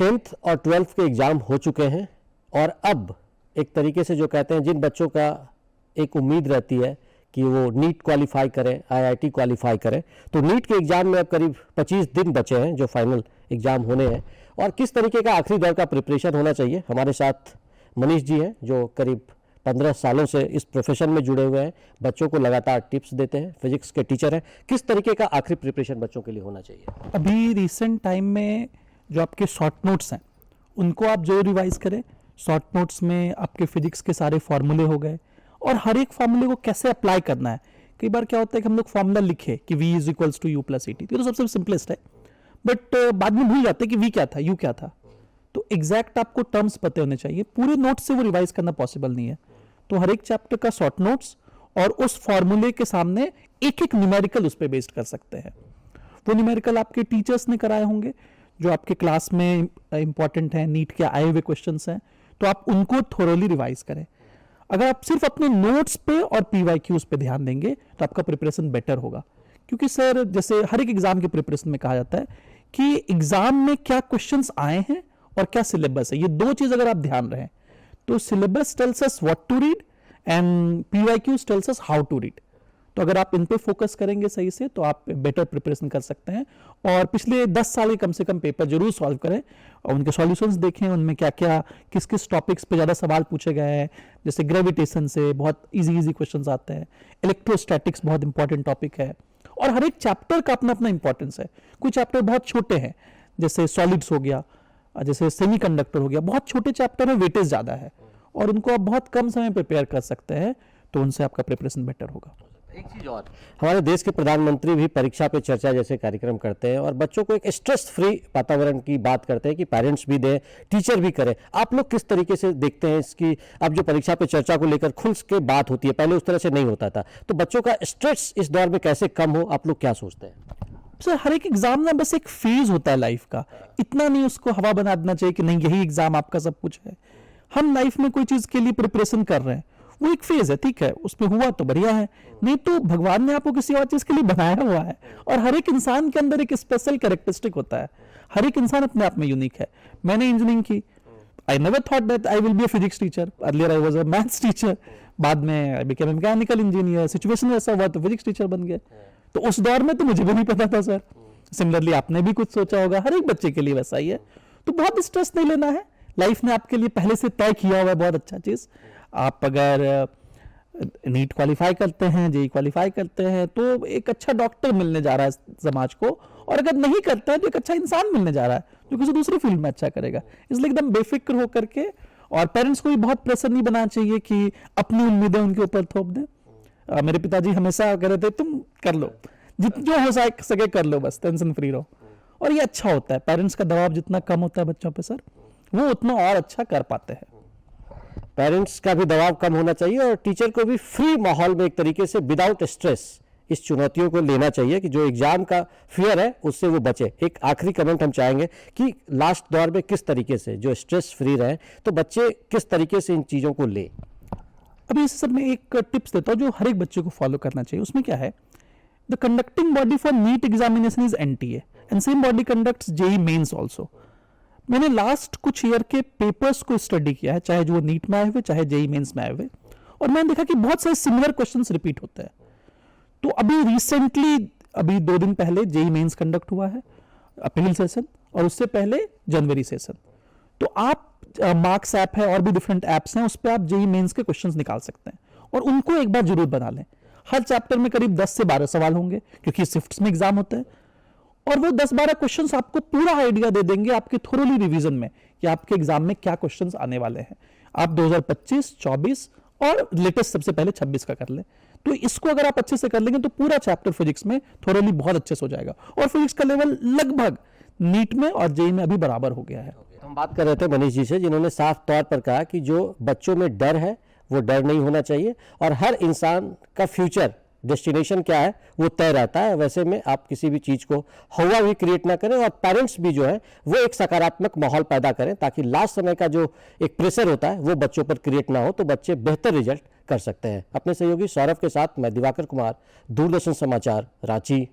10th और 12th के exam हो चुके हैं और अब एक तरीके से जो कहते हैं जिन बच्चों का एक उम्मीद रहती है कि वो नीट क्वालिफाई करें, आईआईटी क्वालिफाई करें, तो नीट के एग्ज़ाम में अब करीब 25 दिन बचे हैं जो फाइनल एग्ज़ाम होने हैं और किस तरीके का आखिरी दौर का प्रिपरेशन होना चाहिए। हमारे साथ मनीष जी हैं जो करीब 15 सालों से इस प्रोफेशन में जुड़े हुए हैं, बच्चों को लगातार टिप्स देते हैं, फिजिक्स के टीचर हैं। किस तरीके का आखिरी प्रिपरेशन बच्चों के लिए होना चाहिए? अभी रिसेंट टाइम में जो आपके शॉर्ट नोट्स हैं उनको आप जरूर रिवाइज करें। शॉर्ट नोट्स में आपके फिजिक्स के सारे फॉर्मूले हो गए और हर एक फॉर्मूले को कैसे अप्लाई करना है। कई बार क्या होता है कि हम लोग फॉर्मूला लिखे कि v is equals to u plus at, तो सबसे सिंपलेस्ट है, बट बाद में भूल जाते हैं कि v क्या था, u क्या था। तो एग्जैक्ट आपको टर्म्स पते होने चाहिए, पूरे नोट्स से वो रिवाइज करना पॉसिबल नहीं है। तो हर एक चैप्टर का शॉर्ट नोट्स और उस फॉर्मूले के सामने एक एक न्यूमेरिकल उस पर बेस्ड कर सकते हैं। वो न्यूमेरिकल आपके टीचर्स ने कराए होंगे जो आपके क्लास में इंपॉर्टेंट है, नीट के आए हुए क्वेश्चंस हैं, तो आप उनको थोरोली रिवाइज करें। अगर आप सिर्फ अपने नोट्स पे और पीवाईक्यूज पे ध्यान देंगे तो आपका प्रिपरेशन बेटर होगा। क्योंकि सर जैसे हर एक एग्जाम के प्रिपरेशन में कहा जाता है कि एग्जाम में क्या क्वेश्चंस आए हैं और क्या सिलेबस है, ये दो चीज अगर आप ध्यान रखें तो syllabus tells us what to read and PYQs tells us how to read. तो अगर आप इन पे फोकस करेंगे सही से तो आप बेटर प्रिपरेशन कर सकते हैं और पिछले 10 साल के कम से कम पेपर जरूर सॉल्व करें और उनके सॉल्यूशंस देखें, उनमें क्या क्या किस किस टॉपिक्स पे ज़्यादा सवाल पूछे गए हैं। जैसे ग्रेविटेशन से बहुत इजी क्वेश्चंस आते हैं, इलेक्ट्रोस्टैटिक्स बहुत इंपॉर्टेंट टॉपिक है और हर एक चैप्टर का अपना अपना इंपॉर्टेंस है। कुछ चैप्टर बहुत छोटे हैं जैसे सॉलिड्स हो गया, जैसे सेमीकंडक्टर हो गया, बहुत छोटे चैप्टर में वेटेज ज़्यादा है और उनको आप बहुत कम समय प्रिपेयर कर सकते हैं, तो उनसे आपका प्रिपरेशन बेटर होगा। एक चीज और, हमारे देश के प्रधानमंत्री भी परीक्षा पे चर्चा जैसे कार्यक्रम करते हैं और बच्चों को एक स्ट्रेस फ्री वातावरण की बात करते हैं कि पेरेंट्स भी दें, टीचर भी करें। आप लोग किस तरीके से देखते हैं इसकी? अब जो परीक्षा पे चर्चा को लेकर खुल के बात होती है, पहले उस तरह से नहीं होता था, तो बच्चों का स्ट्रेस इस दौर में कैसे कम हो, आप लोग क्या सोचते हैं? सर हर एक एग्जाम ना बस एक फेज होता है लाइफ का, इतना नहीं उसको हवा बना देना चाहिए कि नहीं यही एग्जाम आपका सब कुछ है। हम लाइफ में कोई चीज के लिए प्रिपरेशन कर रहे हैं, वो एक फेज है, ठीक है, उसमें हुआ तो बढ़िया है, नहीं तो भगवान ने आपको किसी और चीज के लिए बनाया हुआ है। और हर एक इंसान के अंदर एक स्पेशल कैरेक्टरिस्टिक होता है, हर एक इंसान अपने आप में यूनिक है। मैंने इंजीनियरिंग की, I never thought that I will be a physics teacher, earlier I was a maths teacher, बाद में I became a mechanical engineer, situation ऐसा हुआ तो फिजिक्स टीचर बन गए। तो उस दौर में तो मुझे भी नहीं पता था सर। सिमिलरली आपने भी कुछ सोचा होगा, हर एक बच्चे के लिए वैसा ही है। तो बहुत स्ट्रेस नहीं लेना है, लाइफ ने आपके लिए पहले से तय किया हुआ है बहुत अच्छा चीज। आप अगर नीट क्वालिफाई करते हैं, जेई क्वालिफाई करते हैं तो एक अच्छा डॉक्टर मिलने जा रहा है समाज को, और अगर नहीं करता है तो एक अच्छा इंसान मिलने जा रहा है जो किसी दूसरी फील्ड में अच्छा करेगा। इसलिए एकदम बेफिक्र होकर के, और पेरेंट्स को भी बहुत प्रेशर नहीं बनाना चाहिए कि अपनी उम्मीदें उनके ऊपर थोप दें। मेरे पिताजी हमेशा कह रहे थे तुम कर लो, जो हो सके कर लो, बस टेंशन फ्री रहो। और ये अच्छा होता है, पेरेंट्स का दबाव जितना कम होता है बच्चों पे सर, वो उतना और अच्छा कर पाते हैं। पेरेंट्स का भी दबाव कम होना चाहिए और टीचर को भी फ्री माहौल में एक तरीके से विदाउट स्ट्रेस इस चुनौतियों को लेना चाहिए कि जो एग्जाम का फियर है उससे वो बचे। एक आखिरी कमेंट हम चाहेंगे कि लास्ट दौर में किस तरीके से जो स्ट्रेस फ्री रहे, तो बच्चे किस तरीके से इन चीज़ों को ले। अभी इस सब में एक टिप्स देता हूँ जो हर एक बच्चे को फॉलो करना चाहिए। उसमें क्या है, the conducting body for NEET examination is NTA and same body conducts JEE Mains also. मैंने लास्ट कुछ ईयर के पेपर्स को स्टडी किया है, चाहे जो नीट में आए हुए चाहे जेईई मेंस में आए हुए, और मैंने देखा कि बहुत सारे सिमिलर क्वेश्चंस रिपीट होते हैं। तो अभी रिसेंटली, अभी 2 दिन पहले जेईई मेंस कंडक्ट हुआ है, अप्रैल सेशन, और उससे पहले जनवरी सेशन। तो आप मार्क्स ऐप है और भी डिफरेंट ऐप्स हैं, उस पर आप जेईई मेंस के क्वेश्चंस निकाल सकते हैं और उनको एक बार जरूर बना लें। हर चैप्टर में करीब 10 से 12 सवाल होंगे क्योंकि शिफ्ट्स में एग्जाम होते हैं, और वो 10-12 क्वेश्चंस आपको पूरा आइडिया दे देंगे आपके थोरोली रिवीजन में कि आपके एग्जाम में क्या क्वेश्चंस आने वाले हैं। आप 2025, 24 और लेटेस्ट सबसे पहले 26 का कर लें। तो इसको अगर आप अच्छे से कर लेंगे तो पूरा चैप्टर फिजिक्स में थोरोली बहुत अच्छे से हो जाएगा, और फिजिक्स का लेवल लगभग नीट में और जेईई में अभी बराबर हो गया है। हम बात कर रहे थे मनीष जी से, जिन्होंने साफ तौर पर कहा कि जो बच्चों में डर है वो डर नहीं होना चाहिए, और हर इंसान का फ्यूचर डेस्टिनेशन क्या है वो तय रहता है। वैसे में आप किसी भी चीज़ को हवा भी क्रिएट ना करें, और पेरेंट्स भी जो है वो एक सकारात्मक माहौल पैदा करें ताकि लास्ट समय का जो एक प्रेशर होता है वो बच्चों पर क्रिएट ना हो, तो बच्चे बेहतर रिजल्ट कर सकते हैं। अपने सहयोगी सौरभ के साथ मैं दिवाकर कुमार, दूरदर्शन समाचार, रांची।